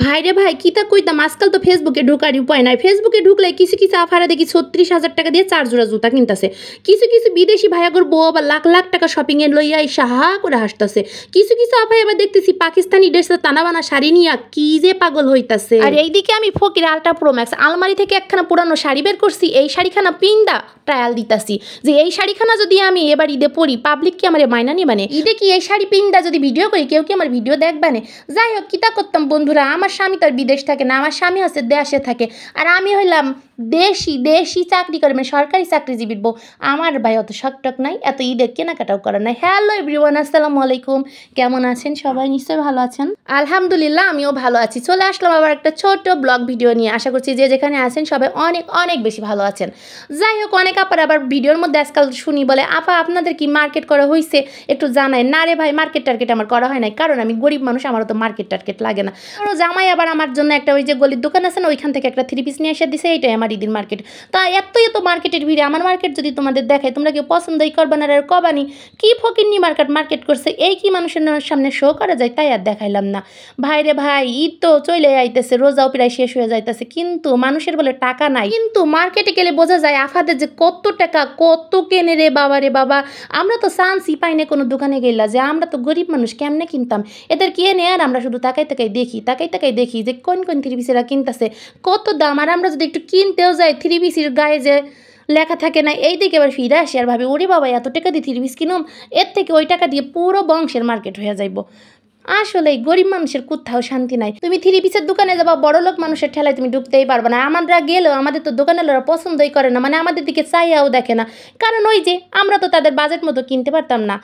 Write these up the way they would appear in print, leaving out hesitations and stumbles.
ভাইরে ভাই কিতা কইতাম আজকাল তো ফেসবুকে ঢোকার উপায় নাই। ফেসবুকে ঢুকলে কিছু কিছু আফারা দেখি ৩৬,০০০ টাকা দিয়ে ৪ জোড়া জুতা কিনতেছে। কিছু কিছু বিদেশি ভাইয়াগর বউ আবার লাখ লাখ টাকা শপিং এ লইয়া সাহা করে হাসতেছে। কিছু কিছু আফাই আবার দেখতেছি পাকিস্তানি ড্রেসে তানাবানা শাড়ি নিয়া কি যে পাগল হইতাছে। আর এইদিকে আমি ফকির আলট্রা প্রো ম্যাক্স আলমারি থেকে একখানা পুরানো শাড়ি বের করছি। এই শাড়িখানা পিন্দা ট্রায়াল দিতাছি যে এই শাড়িখানা যদি আমি এবার ঈদে পরি পাবলিক কি আমার মাইনা নিবানে, ঈদে কি এই শাড়ি পিন্দা যদি ভিডিও করি কেউ কি আমার ভিডিও দেখবানে। যাই হোক কিতা করতাম বন্ধুরা, আমার স্বামী তো আর বিদেশ থাকে না, আমার স্বামী আছে দেশে থাকে, আর আমি হইলাম দেশি চাকরি করে, মানে সরকারি চাকরিজীবীর বউ। আমার ভাই অত শকটক নাই, এত ঈদের কেনাকাটাও করার নাই। হ্যালো এভরিওয়ান, আসসালামু আলাইকুম। কেমন আছেন সবাই? নিশ্চয়ই ভালো আছেন। আলহামদুলিল্লাহ আমিও ভালো আছি। চলে আসলাম আবার একটা ছোট ব্লগ ভিডিও নিয়ে। আশা করছি যে যেখানে আছেন সবাই অনেক অনেক বেশি ভালো আছেন। যাই হোক, অনেক আপার আবার ভিডিওর মধ্যে আজকাল শুনি বলে আপা আপনাদের কি মার্কেট করা হয়েছে একটু জানাই না। রে ভাই, মার্কেট টার্গেট আমার করা হয় নাই, কারণ আমি গরিব মানুষ, আমারও তো মার্কেট টার্গেট লাগে না। জামাই আবার আমার জন্য একটা ওই যে গলির দোকান আছে না, ওইখান থেকে একটা 3 পিস নিয়ে এসে দিছে। এইটাই আমার ঈদের মার্কেট। তা এত মার্কেটের ভিড়ে আমার মার্কেট যদি তোমাদের দেখায় তোমরা কেউ পছন্দই করবে না। আর কবানি কি ফকিরনি মার্কেট করছে, এই কি মানুষের সামনে শো করা যায়, তাই আর দেখাইলাম না। ভাইরে ভাই, ঈদ তো চলে আইতেছে, রোজাও প্রায় শেষ হয়ে যাইতেছে, কিন্তু মানুষের বলে টাকা নাই। কিন্তু মার্কেটে গেলে বোঝা যায় আফাদের যে কত টাকা, কত কেনে রে বাবা রে বাবা। আমরা তো চান্সই পাই না কোনো দোকানে গেলা, যে আমরা তো গরিব মানুষ কেমনে কিনতাম এদের কি এনে। আর আমরা শুধু তাকাই তাকাই দেখি যে কোন 3 পিসেরা কিনতেছে, কত দাম। আর আমরা যদি একটু কিনতেও যাই 3 পিসের গায়ে যে লেখা থাকে না, এই দিকে এবার ফিরে আসি আর ভাবি ওরে বাবা এত টাকা দিয়ে 3 পিস কিনুম, এর থেকে ওই টাকা দিয়ে পুরো বংশের মার্কেট হয়ে যাইব। আসলে গরিব মানুষের কোথাও শান্তি নাই। তুমি 3 পিসের দোকানে যাবা, বড় লোক মানুষের ঠেলায় তুমি ঢুকতেই পারবে না। আমরা গেলেও আমাদের তো দোকানেরা পছন্দই করে না, মানে আমাদের দিকে চাইয়াও দেখে না, কারণ ওই যে আমরা তো তাদের বাজেট মতো কিনতে পারতাম না।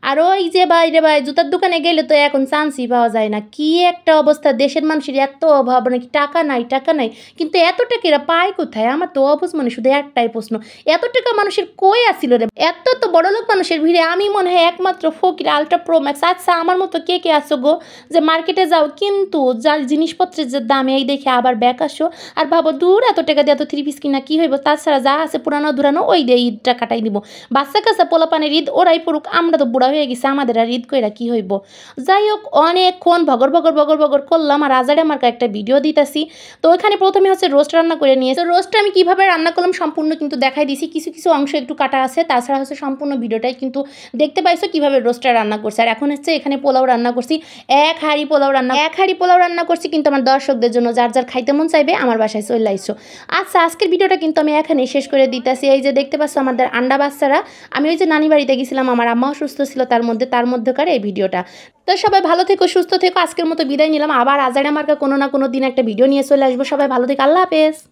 আর ওই যে বাইরে জুতার দোকানে গেলে তো এখন চান্সই পাওয়া যায় না। কি একটা অবস্থা, দেশের মানুষের এত অভাব, নাকি টাকা নাই, কিন্তু এত টাকা এরা পায় কোথায়? আমার তো অবুঝ মনে শুধু একটাই প্রশ্ন, এত টাকা মানুষের কই আসিল রে? এত তো বড় লোক মানুষের ভিড়ে আমি মনে হয় একমাত্র ফকির আলট্রা প্রো ম্যাক্স। আচ্ছা আমার মতো কে কে আসো গো যে মার্কেটে যাও কিন্তু যার জিনিসপত্রের যে দাম এই দেখে আবার ব্যাক আসো আর ভাবো দূর এত টাকা দিয়ে এত 3 পিস কিনা কি হইব, তাছাড়া যা আছে পুরানো ধুরানো ওই দিয়ে ঈদটা কাটাই দিব। বাচ্চা কাচ্চা পোলাপানের ঈদ ওরাই পড়ুক, আমরা তো বুড়া হয়ে গেছি, আমাদের আর ঈদ কইরা কি হইব। যাই হোক, অনেকক্ষণ ভগর করলাম আর আজারে আমার একটা ভিডিও দিতেছি। তো ওইখানে প্রথমে হচ্ছে রোস্ট রান্না করে নিয়েছে। তো রোস্ট আমি কিভাবে রান্না করলাম সম্পূর্ণ কিন্তু দেখাই দিছি, কিছু অংশ একটু কাটা আছে, তাছাড়া হচ্ছে সম্পূর্ণ ভিডিওটাই কিন্তু দেখতে পাইছো কিভাবে রোস্টটা রান্না করছে। আর এখন হচ্ছে এখানে পোলাও রান্না করছি, এক হাঁড়ি পোলাও রান্না করছি, কিন্তু আমার দর্শকদের জন্য যার যার খাইতে মন চাইবে আমার বাসায় চলে আইসো। আচ্ছা আজকের ভিডিওটা কিন্তু আমি এখানেই শেষ করে দিতেছি। এই যে দেখতে পাচ্ছ আমাদের আন্ডা বাচ্চারা, আমি ওই যে নানি বাড়িতে গেছিলাম, আমার আম্মা অসুস্থ ছিল, তার মধ্যেকার এই ভিডিওটা। তো সবাই ভালো থেকো, সুস্থ থেকো। আজকের মতো বিদায় নিলাম, আবার আজারে মার্কা কোনো না কোনো দিন একটা ভিডিও নিয়ে চলে আসবো। সবাই ভালো থেকো, আল্লাহ হাফেজ।